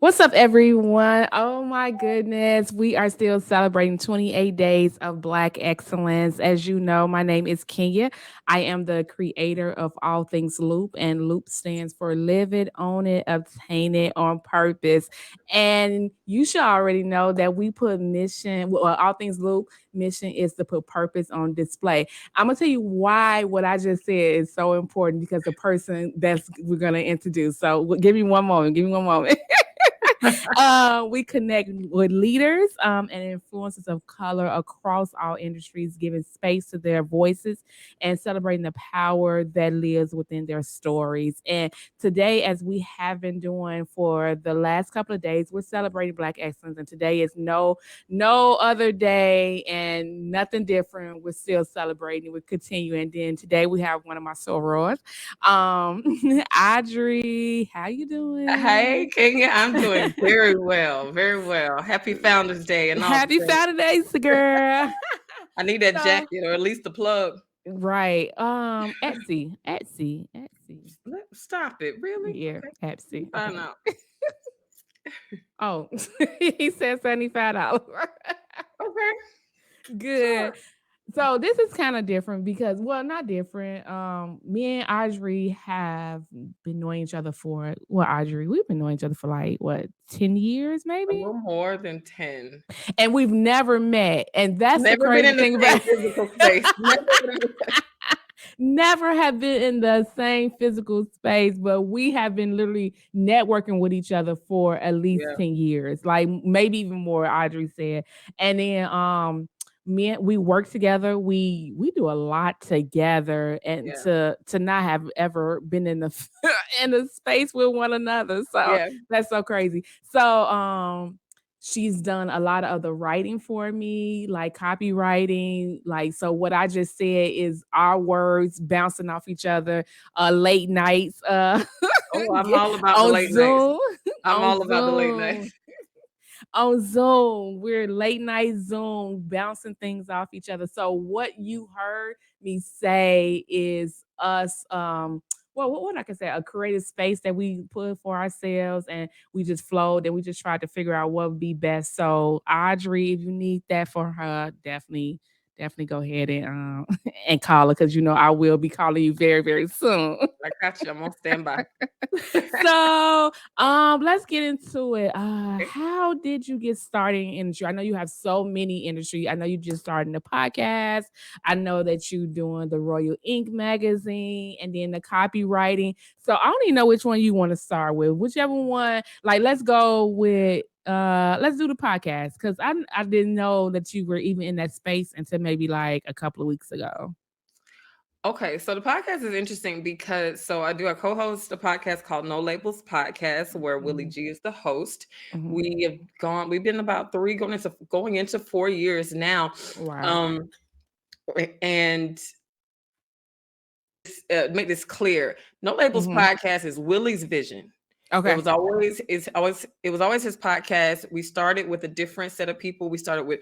What's up, everyone? Oh my goodness. We are still celebrating 28 days of Black excellence. As you know, my name is Kenya. I am the creator of all things Loop, and Loop stands for Live It, Own It, Obtain It on Purpose. And you should already know that we put all things Loop, mission is to put purpose on display. I'm going to tell you why what I just said is so important because the person that's we're going to introduce. So give me one moment. Give me one moment. We connect with leaders and influencers of color across all industries, giving space to their voices and celebrating the power that lives within their stories. And today, as we have been doing for the last couple of days, we're celebrating Black excellence. And today is no other day and nothing different. We're still celebrating. We're continuing. And then today we have one of my sorors, um, Audrey. How you Hey, doing? Kenya, I'm doing very well, very well. Happy Founders Day and all the Happy things. Saturdays, girl. I need that So jacket or at least the plug. right. Etsy. Stop it, really? Yeah, Okay, let me Etsy. find Okay. out. Oh, he said $75. Okay, Good. sure. So this is kind of different because, well, not different. Me and Audrey have been knowing each other for Audrey, we've been knowing each other for like what, 10 years, A maybe? little more than 10. And we've never met. And that's the Never been crazy in the thing same about physical space. Never been in the never have been in the same physical space, but we have been literally networking with each other for at least Yeah, 10 years, like maybe even more, Audrey said. And then we work together. We do a lot together, and yeah, to not have ever been in the in a space with one another. So yeah, that's so crazy. So she's done a lot of the writing for me, like copywriting. Like, so what I just said is our words bouncing off each other, late nights, Oh, I'm all about the on late nights. Zoom, I'm on all about the late nights. Zoom, on Zoom. We're late night Zoom, bouncing things off each other. So what you heard me say is us well, what I can say, a creative space that we put for ourselves, and we just flowed and we just tried to figure out what would be best. So Audrey, if you need that for her, definitely go ahead and and call her, because I will be calling you very, very soon. I got you. I'm on standby. So let's get into it. How did you get started in industry? I know you have so many industry. I know you just started the podcast. I know that you doing the Royal Ink magazine and then the copywriting. So I don't even know which one you want to start with. Whichever one, like, let's go with let's do the podcast, because I didn't know that you were even in that space until maybe like a couple of weeks ago. Okay, so the podcast is interesting because I do a co-host a podcast called No Labels Podcast where Willie Mhm, G is the host. mhm. We've been about going into 4 years now. Wow. Um and make this clear. No Labels Mhm. Podcast is Willie's vision. It Okay. was always it's always it was always his podcast. We started with a different set of people. It started with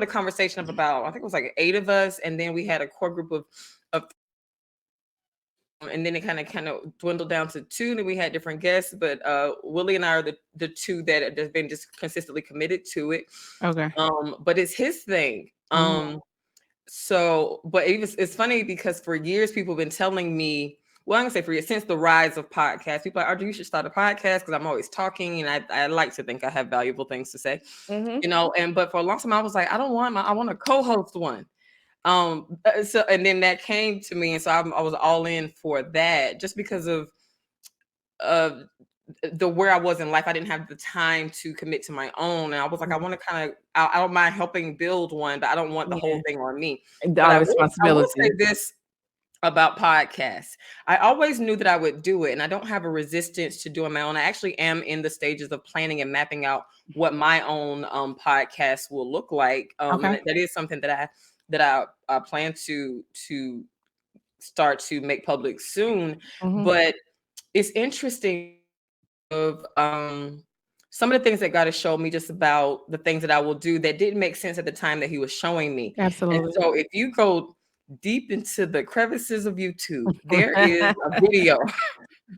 a conversation of about, I think it was like 8 of us, and then we had a core group of and then it kind of dwindled down to two. And then we had different guests, but Willie and I are the two that have been just consistently committed to it. Okay. But it's his thing. Mhm. But it's funny because for years people have been telling me, well, I'm gonna say for years, since the rise of podcasts, people are like, Audrey, you should start a podcast because I'm always talking and I like to think I have valuable things to say, Mhm. and but for a long time I was like, I want to co-host one. So and then that came to me, and so I was all in for that, just because of the where I was in life. I didn't have the time to commit to my own, and I was like, I Mhm. want to I don't mind helping build one, but I don't want the Yeah. whole thing on me. And But all the I will say responsibilities. this about podcasts. I always knew that I would do it, and I don't have a resistance to doing my own. I actually am in the stages of planning and mapping out what my own podcast will look like. And Okay. that is something that I plan to start to make public soon. Mhm. But it's interesting of some of the things that God has shown me, just about the things that I will do that didn't make sense at the time that He was showing me. And Absolutely. so, if you go deep into the crevices of YouTube, there is a video.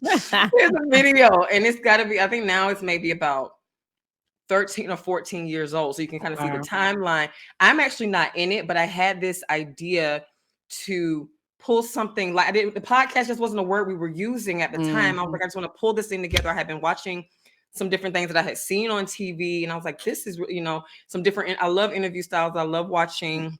There's a video, and it's got to be. I think now it's maybe about 13 or 14 years old. So you can kind of see the Wow. timeline. I'm actually not in it, but I had this idea to pull something like the podcast just wasn't a word we were using at the time. I was Mhm. like, I just want to pull this thing together. I had been watching some different things that I had seen on TV, and I was like, this is, some different. I love interview styles. I love watching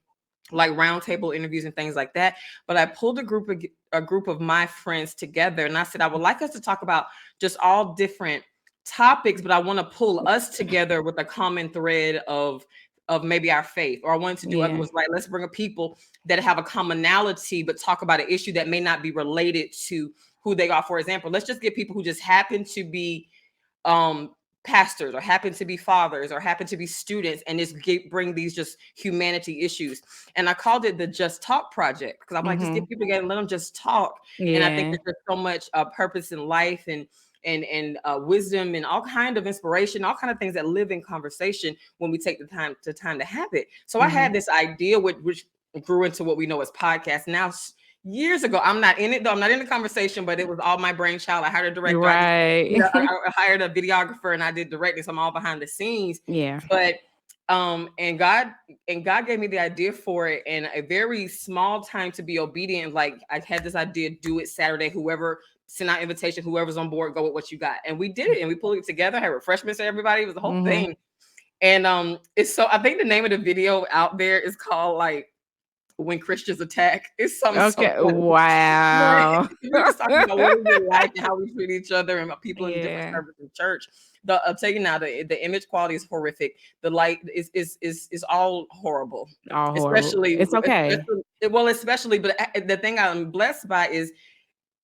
like roundtable interviews and things like that. But I pulled a group of my friends together, and I said I would like us to talk about just all different topics, but I want to pull us together with a common thread of maybe our faith. Or I wanted to do other Yeah. was like, let's bring a people that have a commonality, but talk about an issue that may not be related to who they are. For example, let's just get people who just happen to be um pastors or happen to be fathers or happen to be students, and bring these just humanity issues. And I called it the Just Talk Project, because I'm like, just get Mhm. people together and let them just talk. And I think Yeah. that there's so much purpose in life, and wisdom, and all kind of inspiration, all kind of things that live in conversation when we take the time to have it. So I had Mhm. this idea, which grew into what we know as podcasts now. Years ago, I'm not in it though. I'm not in the conversation, but it was all my brainchild. I hired a You're director. right. I hired a videographer, and I did directing. So I'm all behind the scenes. Yeah. But and God gave me the idea for it in a very small time to be obedient. Like, I had this idea, do it Saturday. Whoever send out invitation, whoever's on board, go with what you got. And we did it, and we pulled it together, had refreshments for everybody. It was the whole Mhm. thing. And it's so I think the name of the video out there is called like When Christians Attack. It's something so Okay. funny. Right. Wow. We're just talking about what is it like and how we treat each other and people in different Yeah. services in church. I'll tell you now, the image quality is horrific. The light is all horrible. All horrible. Especially, It's okay. but the thing I'm blessed by is,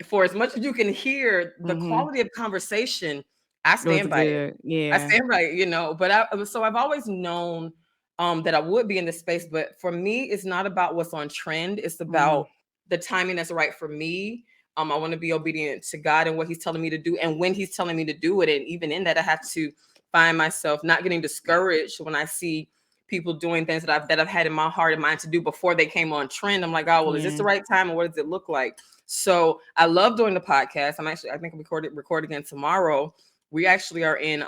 for as much as you can hear, the Mhm. quality of conversation, I It was stand by it. good. I Yeah. stand by it, but I've always known that I would be in this space, but for me, it's not about what's on trend. It's Mhm. about the timing that's right for me. I want to be obedient to God and what He's telling me to do, and when He's telling me to do it. And even in that, I have to find myself not getting discouraged when I see people doing things that I've had in my heart and mind to do before they came on trend. I'm like, oh, well, is this Yeah. the right time, or what does it look like? So I love doing the podcast. I think I'm record again tomorrow. We actually are in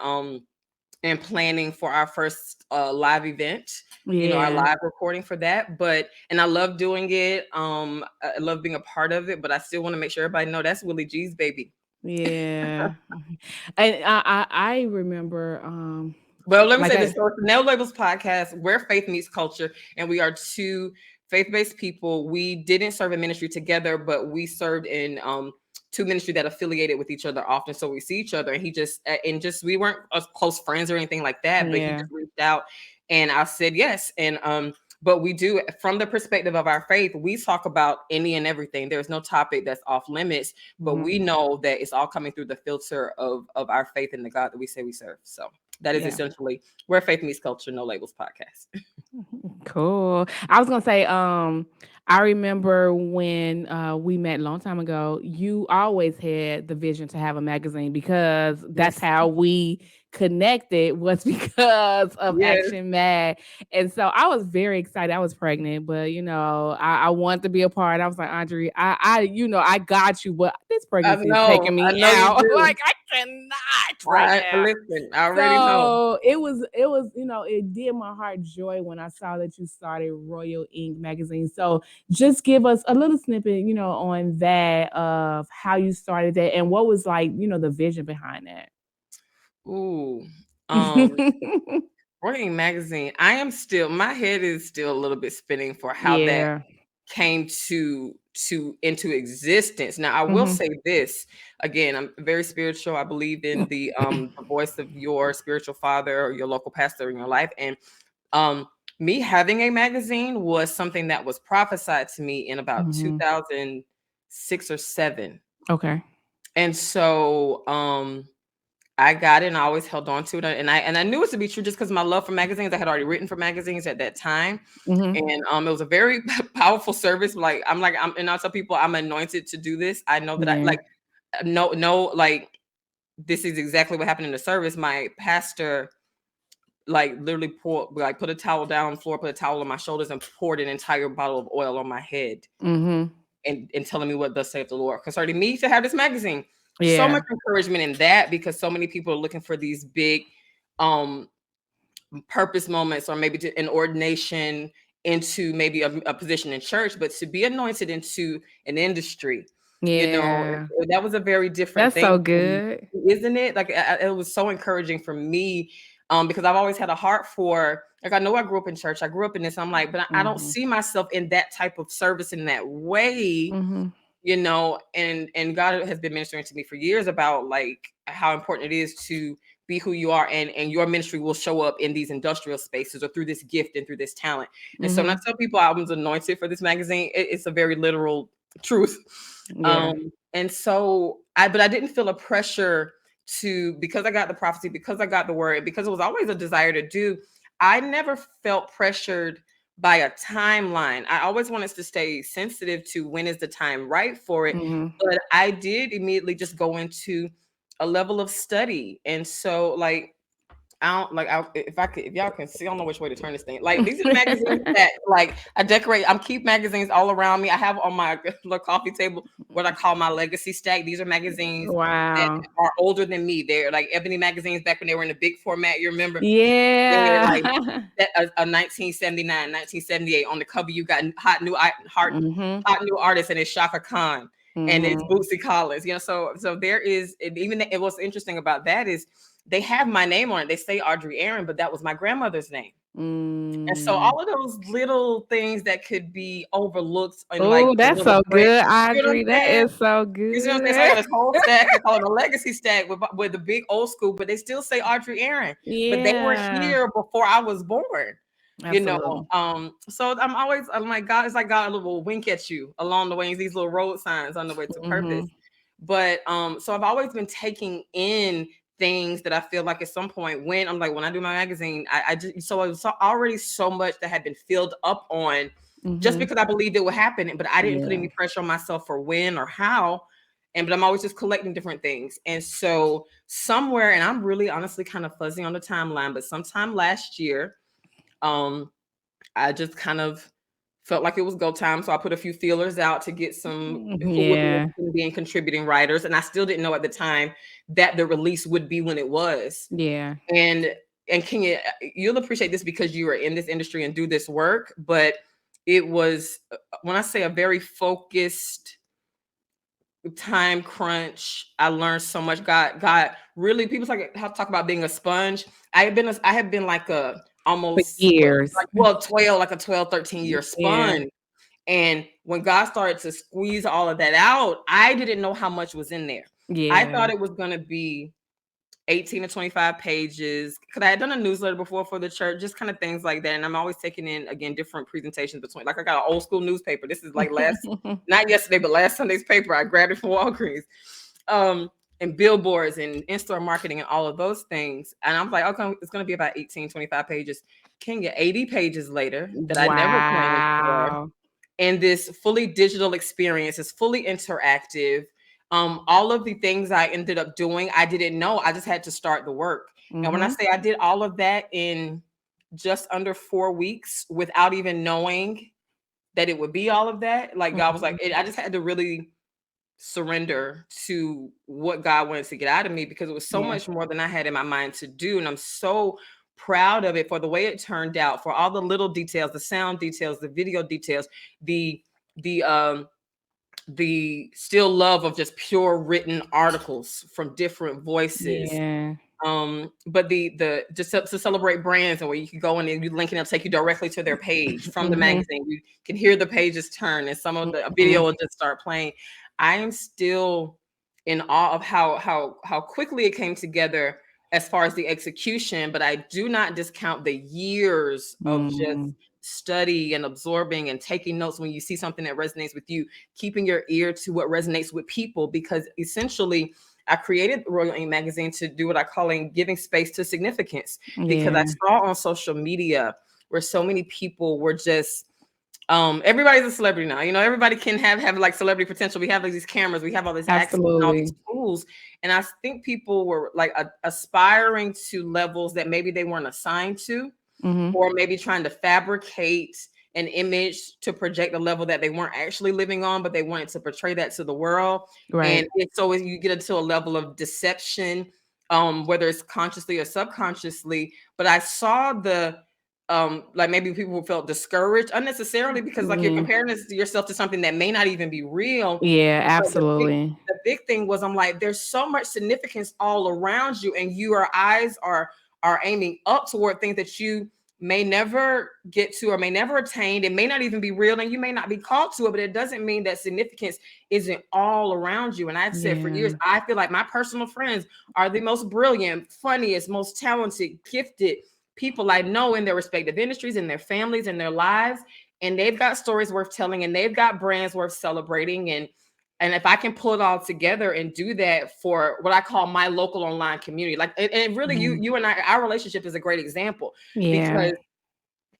and planning for our first live event, our Yeah. live recording for that. And I love doing it. I love being a part of it, but I still want to make sure everybody know that's Willie G's baby. Yeah. And I remember Well, let me like say this. I So it's the No Labels podcast, where faith meets culture, and we are two faith-based people. We didn't serve in ministry together, but we served in two ministry that affiliated with each other often. So we see each other, and we weren't close friends or anything like that, but he yeah. just reached out, and I said yes. And but we do, from the perspective of our faith, we talk about any and everything. There's no topic that's off limits, but Mhm. we know that it's all coming through the filter of our faith in the God that we say we serve. So that is Yeah. essentially Where Faith Meets Culture, No Labels podcast. Cool. I was gonna say, I remember when we met a long time ago, you always had the vision to have a magazine because that's Yes. how we connected was because of Yes. Action Mag. And so I was very excited. I was pregnant, but I wanted to be a part. I was like, Audrey, I got you, but this I pregnancy is know. taking I me know you out. do. Like I cannot right now. Listen, I already know. So it was, it did my heart joy when I saw that you started Royal Ink magazine. So just give us a little snippet, on that of how you started that and what was like, the vision behind that. Ooh. Um, Working magazine. My head is still a little bit spinning for how that Yeah. came to into existence. Now, I will Mhm. say this again. I'm very spiritual. I believe in the voice of your spiritual father or your local pastor in your life. And me having a magazine was something that was prophesied to me in about Mhm. 2006 or 7. Okay. And so I got it, and I always held on to it. And I knew it to be true just because my love for magazines. I had already written for magazines at that time. Mhm. And it was a very powerful service. And I tell people I'm anointed to do this. I know that I Yeah. like no, like, this is exactly what happened in the service. My pastor like literally put a towel down on the floor, put a towel on my shoulders, and poured an entire bottle of oil on my head, Mhm. and telling me what thus saith the Lord concerning me to have this magazine. so Yeah. much encouragement in that, because so many people are looking for these big um purpose moments, or maybe an ordination into maybe a position in church, but to be anointed into an industry, Yeah. that was a very different That's so thing for me, good. isn't it? Like it was so encouraging for me, because I've always had a heart for, like, I know I grew up in church, I grew up in this, I'm like, but I don't Mhm. see myself in that type of service in that way, Mhm. and God has been ministering to me for years about like how important it is to be who you are, and your ministry will show up in these industrial spaces, or through this gift and through this talent. And so when I Mhm. tell people I was anointed for this magazine, it's a very literal truth. Yeah. And so but I didn't feel a pressure to, because I got the prophecy, because I got the word, because it was always a desire to do. I never felt pressured by a timeline. I always wanted to stay sensitive to when is the time right for it. Mhm. But I did immediately just go into a level of study. And so like I don't like if y'all can see, I don't know which way to turn this thing. Like these are the magazines that like I decorate. I'm keep magazines all around me. I have on my little coffee table what I call my legacy stack. These are magazines that Wow. are older than me. They're like ebony magazines back when they were in the big format. You remember? They're Yeah. like a 1979, 1978. On the cover, you got Mhm. hot new artist, and it's Shaka Khan and it's Mhm. Bootsy Collins. So there is, and even what's interesting about that is they have my name on it. They say Audrey Aaron, but that was my grandmother's name. And so Mm. all of those little things that could be overlooked in like Oh, a that's little so print, good, you know what Audrey. I'm That saying? is so You see what I'm saying? So I good. got this whole stack. They call it a legacy stack with the big old school, but they still say Audrey Aaron. But they were Yeah. here before I was born. You know, Absolutely. so I'm like, God, it's like God a little wink at you along the way, these little road signs on the way to purpose. Mhm. But so I've always been taking in things that I feel like at some point when I do my magazine, I just, so it was already so much that had been filled up on, just Mhm. because I believed it would happen, but I didn't put Yeah. any pressure on myself for when or how. But I'm always just collecting different things. And so somewhere, and I'm really honestly kind of fuzzy on the timeline, but sometime last year, um, I just kind of felt like it was go time. So I put a few feelers out to get some who would be Yeah. interested in being contributing writers. And I still didn't know at the time that the release would be when it was. Yeah. And Kenya, you'll appreciate this because you are in this industry and do this work. But it was, when I say a very focused time crunch, I learned so much. God really, people talk about being a sponge. I have been like a For almost years. like, well, 12, like a 12, 13 year Yeah. sponge. And when God started to squeeze all of that out, I didn't know how much was in there. I Yeah. thought it was going to be 18 to 25 pages, because I had done a newsletter before for the church, just kind of things like that. And I'm always taking in, again, different presentations between, like I got an old school newspaper. This is like not yesterday, but last Sunday's paper. I grabbed it from Walgreens. Um, and billboards and in-store marketing and all of those things. And I'm like, okay, it's going to be about 18, 25 pages. Can get 80 pages later that I never planned for. Wow. And this fully digital experience is fully interactive. All of the things I ended up doing, I didn't know. I just had to start the work. And when I Mhm. say I did all of that in just under 4 weeks without even knowing that it would be all of that, like God was like, Mhm. I just had to really surrender to what God wanted to get out of me, because it was so Yeah. much more than I had in my mind to do. And I'm so proud of it for the way it turned out, for all the little details, the sound details, the video details, the the um the still love of just pure written articles from different voices. Yeah. But the just to celebrate brands, and where you can go in and you link and it'll take you directly to their page from the Mhm. magazine. You can hear the pages turn, and some of the video Mhm. will just start playing. I am still in awe of how quickly it came together as far as the execution, but I do not discount the years of just Mm. study and absorbing and taking notes when you see something that resonates with you, keeping your ear to what resonates with people, because essentially I created Royal Ink Magazine to do what I call in giving space to significance, because I Yeah. saw on social media where so many people were just everybody's a celebrity now. Everybody can have like celebrity potential. We have like these cameras, we have all this access and all these Absolutely. tools. And I think people were like aspiring to levels that maybe they weren't assigned to, Mhm. or maybe trying to fabricate an image to project a level that they weren't actually living on, but they wanted to portray that to the world. And Right. it's always, you get into a level of deception, whether it's consciously or subconsciously. But I saw the like maybe people felt discouraged unnecessarily because like you're Mm, comparing this to yourself to something that may not even be real. yeah, But absolutely. the big thing was, I'm like, there's so much significance all around you, and your eyes are aiming up toward things that you may never get to or may never attain. It may not even be real, and you may not be called to it, but it doesn't mean that significance isn't all around you. And I've said for years, Yeah. I feel like my personal friends are the most brilliant, funniest, most talented, gifted people I know in their respective industries, in their families, in their lives. And they've got stories worth telling, and they've got brands worth celebrating. And if I can pull it all together and do that for what I call my local online community, like, and really, Mhm. you and I, our relationship is a great example, Yeah. because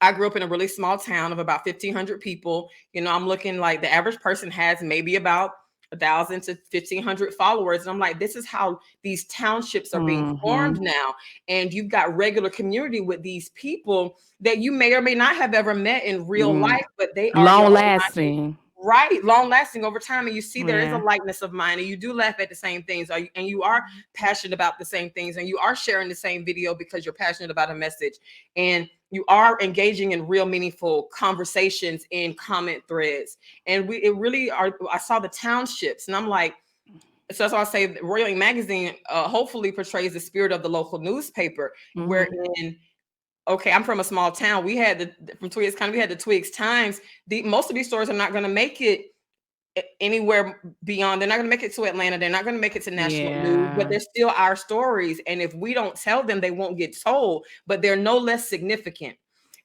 I grew up in a really small town of about 1,500 people. You know, I'm looking like the average person has maybe about 1,000 to 1,500 followers. And I'm like, this is how these townships are being formed Mhm. now. And you've got regular community with these people that you may or may not have ever met in real Mm. life, but they are your Long online, lasting. right, long lasting over time. And you see there is a Yeah. likeness of mind, and you do laugh at the same things, and you are passionate about the same things, and you are sharing the same video because you're passionate about a message, and you are engaging in real meaningful conversations in comment threads. And we it really are, I saw the townships, and I'm like, so that's why I say Royal Ink Magazine hopefully portrays the spirit of the local newspaper, Mhm. wherein, okay, I'm from a small town. We had from Twigs County, we had the Twigs Times. Most of these stories are not going to make it anywhere beyond. They're not going to make it to Atlanta. They're not going to make it to national news, but Yeah. they're still our stories. And if we don't tell them, they won't get told, but they're no less significant.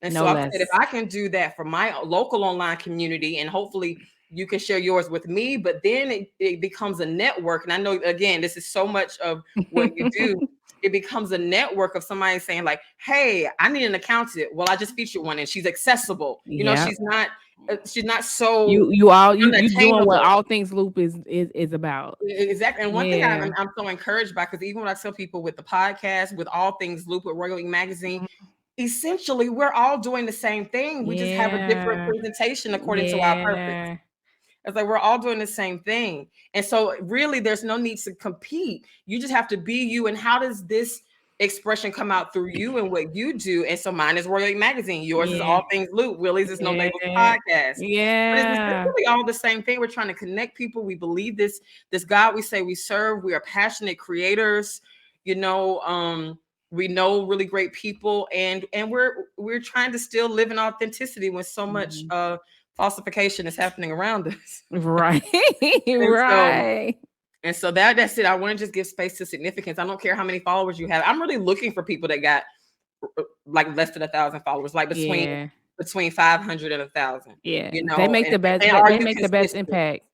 And so No I said, if less. I can do that for my local online community, and hopefully you can share yours with me, but then it becomes a network. And I know, again, this is so much of what you do. It becomes a network of somebody saying like, hey, I need an accountant. Well, I just featured one and she's accessible. You know, Yep. she's not so You doing what unattainable. all things loop is about. Exactly. And one thing Yeah. I'm so encouraged by, because even when I tell people with the podcast, with all things Loop, with Royal Ink Magazine, Mhm. essentially we're all doing the same thing. We just have a different Yeah. presentation according to our purpose. Yeah. It's like we're all doing the same thing. And so really there's no need to compete. You just have to be you. And how does this expression come out through you and what you do? And so mine is Royal Ink Magazine. Yours is Yeah. All Things Loop. Willie's is No Labels Yeah. Podcast. But it's Yeah. essentially all the same thing. We're trying to connect people. We believe this God we say we serve. We are passionate creators. You know, we know really great people, and we're trying to still live in authenticity when so much Mhm. falsification is happening around us. Right. And so Right. that's it. I want to just give space to significance. I don't care how many followers you have. I'm really looking for people that got like less than 1,000 followers, like Yeah. between 500 and 1,000. Yeah. You They know, make the best and they are they you make the best consistent? impact.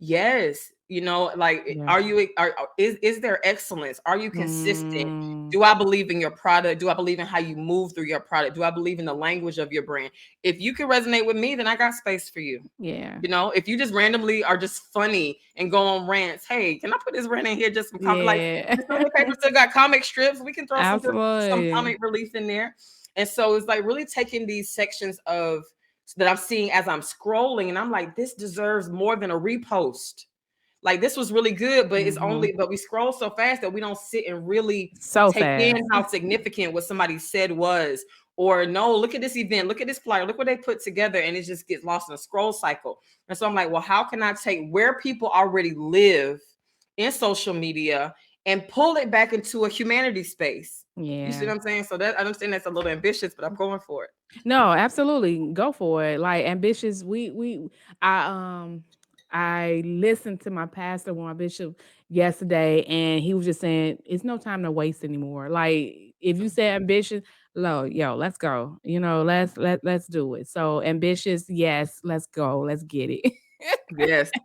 Yes, you know, like, Yeah. are you is there excellence? Are you consistent? Mm. Do I believe in your product? Do I believe in how you move through your product? Do I believe in the language of your brand? If you can resonate with me, then I got space for you. Yeah. You know, if you just randomly are just funny and go on rants, hey, can I put this rant in here? Just some comic, like Yeah. the Sunday paper still got comic strips. We can throw some Absolutely. comic relief in there. And so it's like really taking these sections of that I'm seeing as I'm scrolling, and I'm like, this deserves more than a repost. Like, this was really good, but Mhm. but we scroll so fast that we don't sit and really So take in fast. how significant what somebody said was. Or no, look at this event, look at this flyer, look what they put together, and it just gets lost in a scroll cycle. And so I'm like, well, how can I take where people already live in social media and pull it back into a humanity space? You see Yeah. what I'm saying? So that, I understand that's a little ambitious, but I'm going for it. No, absolutely. Go for it. Like ambitious. I I listened to my pastor, my bishop yesterday, and he was just saying it's no time to waste anymore. Like if you say ambitious, yo, let's go. You know, let's do it. So ambitious, yes, let's go. Let's get it. Yes. And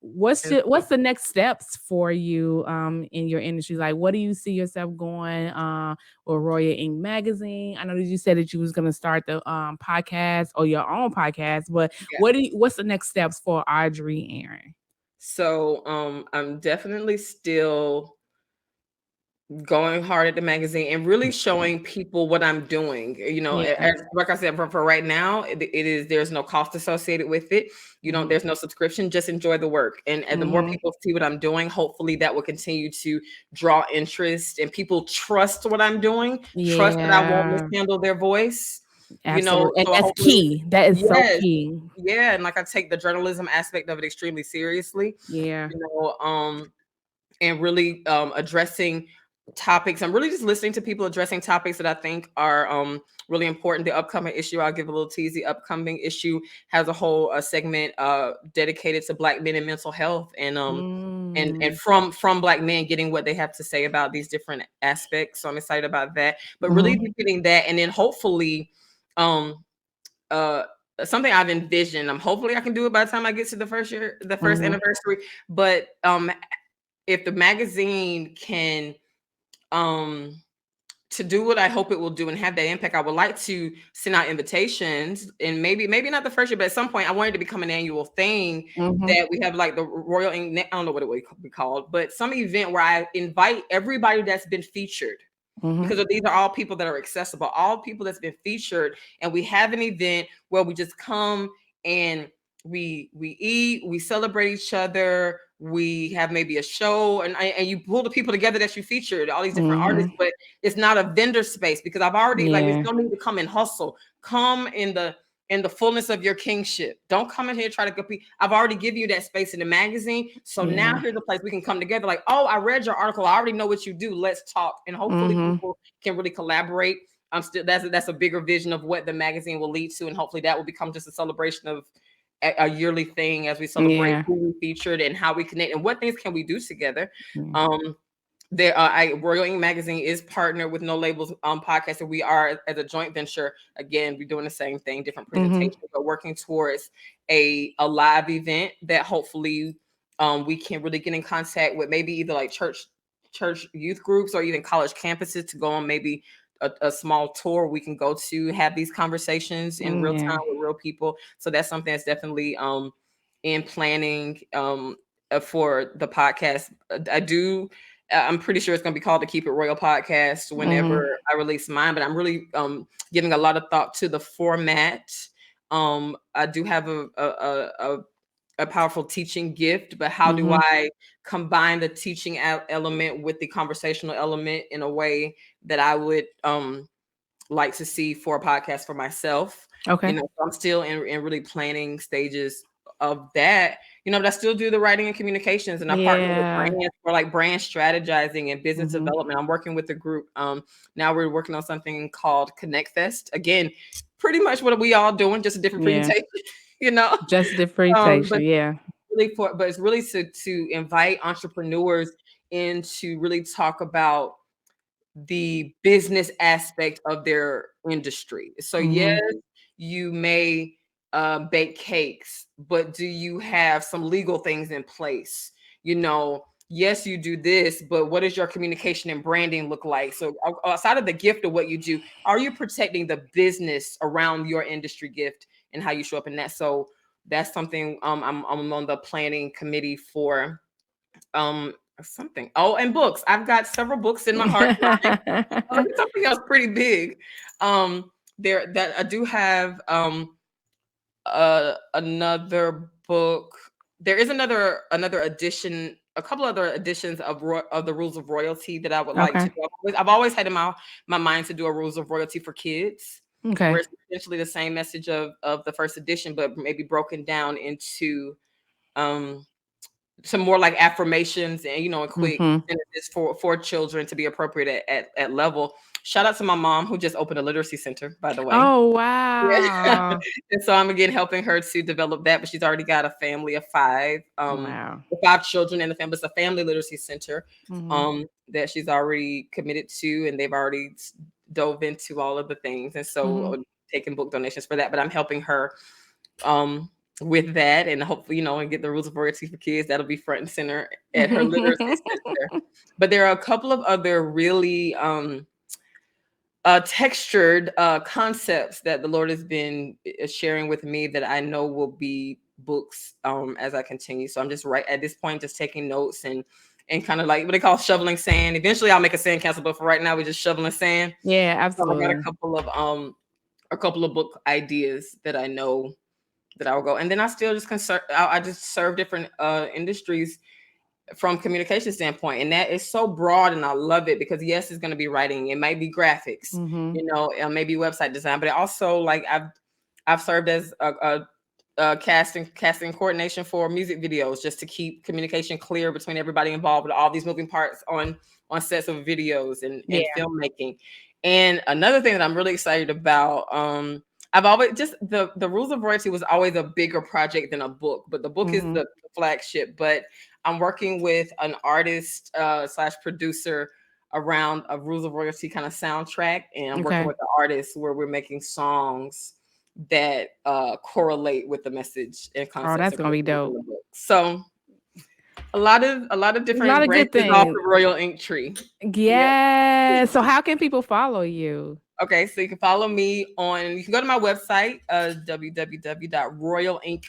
What's so the next steps for you in your industry? Like what do you see yourself going with Royal Ink Magazine? I know that you said that you was gonna start the podcast or your own podcast, but yeah. what's the next steps for Audrey Aaron? So I'm definitely still going hard at the magazine and really showing people what I'm doing. Yeah. Like I said, for right now, it is there's no cost associated with it. Mhm. There's no subscription. Just enjoy the work, and the more Mhm. people see what I'm doing, hopefully that will continue to draw interest and people trust what I'm doing. Trust that I won't Yeah. mishandle their voice. Absolutely. And So that's hopefully, key. That is so yes, key. yeah, and like I take the journalism aspect of it extremely seriously. Yeah. You know, and really addressing topics. I'm really just listening to people addressing topics that I think are really important. The upcoming issue, I'll give a little tease. The upcoming issue has a whole segment dedicated to Black men and mental health, and Mm. from Black men getting what they have to say about these different aspects. So I'm excited about that. But really Mhm. getting that, and then hopefully, um, uh, something I've envisioned. Hopefully I can do it by the time I get to the first Mhm. anniversary. But if the magazine can um to do what I hope it will do and have that impact, I would like to send out invitations, and maybe not the first year, but at some point I want it to become an annual thing, Mhm. that we have like the Royal I don't know what it would be called, but some event where I invite everybody that's been featured, Mhm. because these are all people that are accessible, all people that's been featured, and we have an event where we just come and we eat, we celebrate each other, we have maybe a show, and you pull the people together that you featured, all these different artists, Mhm. but it's not a vendor space, because I've already, like, there's Yeah. no need to come and hustle. Come in the fullness of your kingship. Don't come in here try to compete. I've already given you that space in the magazine. So now Yeah. here's a place we can come together. Like, oh, I read your article. I already know what you do. Let's talk. And hopefully Mhm. people can really collaborate. I'm still that's a bigger vision of what the magazine will lead to. And hopefully that will become just a celebration of a yearly thing as we celebrate Yeah. who we featured and how we connect and what things can we do together. Yeah. Um, Royal Ink Magazine is partnered with No Labels podcast, and we are, as a joint venture. Again, we're doing the same thing, different Mhm. presentations, but working towards a live event that hopefully we can really get in contact with, maybe either like church youth groups or even college campuses, to go on maybe a small tour we can go to, have these conversations in real time Yeah. with real people. So that's something that's definitely in planning for the podcast. I do I'm pretty sure it's going to be called the Keep It Royal podcast Mhm. whenever I release mine, but I'm really giving a lot of thought to the format. I do have a powerful teaching gift, but how do Mhm. I combine the teaching element with the conversational element in a way that I would like to see for a podcast for myself? Okay. So I'm still in really planning stages of that. But I still do the writing and communications, and I partner with Yeah. brands for like brand strategizing and business Mhm. development. I'm working with a group. Now we're working on something called Connect Fest. Again, pretty much what we all doing, just a different Yeah. presentation, you know. Just differentiation. But Yeah. it's really to invite entrepreneurs in to really talk about the business aspect of their industry. So yes, Mhm. you may bake cakes, but do you have some legal things in place? Yes, you do this, but what does your communication and branding look like? So outside of the gift of what you do, are you protecting the business around your industry gift and how you show up in that? So that's something I'm on the planning committee for. Something. Oh, and books. I've got several books in my heart. Something else pretty big. There that I do have another book. There is another edition, a couple other editions of the Rules of Royalty that I would like to Okay. do. I've always had in my mind to do a Rules of Royalty for kids, where Okay. it's essentially the same message of the first edition, but maybe broken down into um some more like affirmations and and quick Mhm. sentences for children to be appropriate at level. Shout out to my mom who just opened a literacy center, by the way. Oh, Yeah. wow. And so I'm again helping her to develop that, but she's already got a family of Wow. five children in the family. It's a family literacy center Mhm. that she's already committed to, and they've already dove into all of the things. And so Mhm. taking book donations for that, but I'm helping her um with that, and hopefully and get the Rules of Royalty for kids. That'll be front and center at her literacy center. But there are a couple of other really textured concepts that the Lord has been sharing with me that I know will be books as I continue. So I'm just right at this point, just taking notes and kind of like what they call shoveling sand. Eventually I'll make a sandcastle, but for right now we're just shoveling sand. Yeah, So I got absolutely. a couple of book ideas that I know that I will go. And then I still just I just serve different industries from communication standpoint, and that is so broad, and I love it because yes, it's going to be writing, it might be graphics, Mm-hmm. you know, maybe website design, but it also like I've served as casting coordination for music videos just to keep communication clear between everybody involved with all these moving parts on sets of videos Yeah. and filmmaking. And another thing that I'm really excited about, I've always just the Rules of Royalty was always a bigger project than a book, but the book is Mm-hmm. the flagship. But I'm working with an artist slash producer around a Rules of Royalty kind of soundtrack, and I'm working Okay. with the artist where we're making songs that correlate with the message and Oh, concepts that's of gonna be in dope. the book. So a lot of A lot different of good branches off things. the Royal Ink tree. Yeah. Yeah. So how can people follow you? Okay, so you can follow me on, you can go to my website,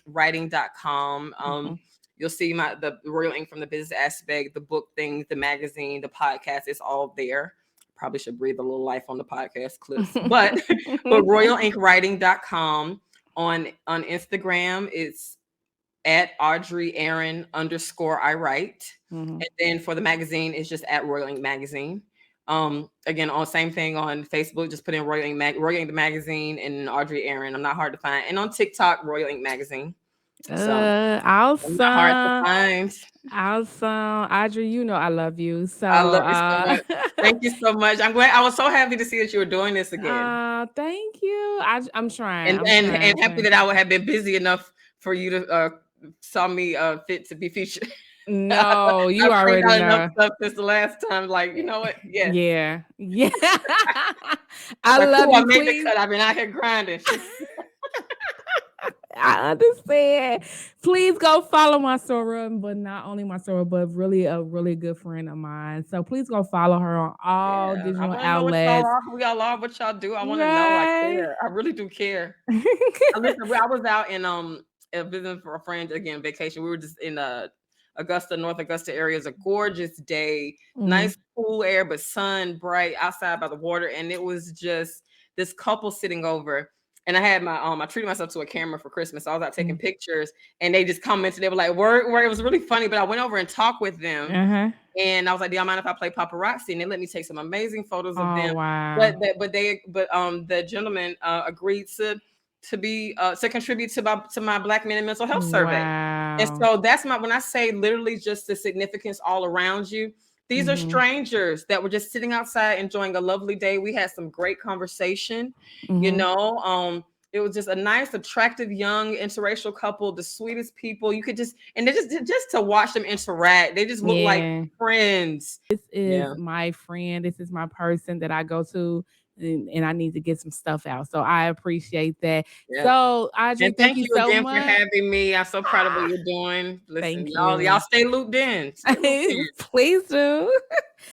www.royalinkWriting.com. Mhm. You'll see the Royal Ink from the business aspect, the book things, the magazine, the podcast, it's all there. Probably should breathe a little life on the podcast clips, but royalinkWriting.com. On Instagram, it's at Audrey Aaron underscore I write. Mhm. And then for the magazine, it's just at Royal Ink Magazine. Again, on same thing on Facebook, just put in Royal Ink the magazine and Audrey Aaron. I'm not hard to find. And on TikTok, Royal Ink Magazine. So I'm not hard to Awesome. find. Awesome. Audrey, you know I love you. So I love you so much. Thank you so much. I'm glad. I was so happy to see that you were doing this again. thank you. I'm trying. And I'm and trying. and I'm happy trying. that I would have been busy enough for you to saw me fit to be featured. No, you I've cranked already out enough know. stuff since the last time. Like, you know what? Yes. Yeah. Yeah. I Like, love cool, I you. made the Please. cut. I've been out here grinding. I understand. Please go follow my Sora, but not only my Sora, but really a really good friend of mine. So please go follow her on all Yeah. I digital want to know what y'all outlets. are, who y'all are, what y'all do. I want to know. I Right. care. I really do care. I listen, I was out in visiting for a friend again, vacation. We were just in Augusta, North Augusta area. It's a gorgeous day, Mhm. nice cool air, but sun bright outside by the water. And it was just this couple sitting over. And I had I treated myself to a camera for Christmas. So I was out taking Mhm. pictures and they just commented, they were like, word, it was really funny. But I went over and talked with them. Uh-huh. And I was like, do y'all mind if I play paparazzi? And they let me take some amazing photos of Oh, them. wow. But the gentleman agreed to contribute to my Black Men and Mental Health survey. And Wow. so that's when I say literally just the significance all around you. These are Mhm. strangers that were just sitting outside enjoying a lovely day. We had some great conversation, you Mhm. know. It was just a nice, attractive, young, interracial couple, the sweetest people. You could and they just to watch them interact, they just look like Yeah. friends. This is Yeah, my friend. This is my person that I go to and I need to get some stuff out. So I appreciate that. yeah. So Audrey, And thank thank you you so again for much. having me. I'm so proud of what Ah, you're doing. Listen, thank y'all you. stay looped in. Stay looped in. Please do.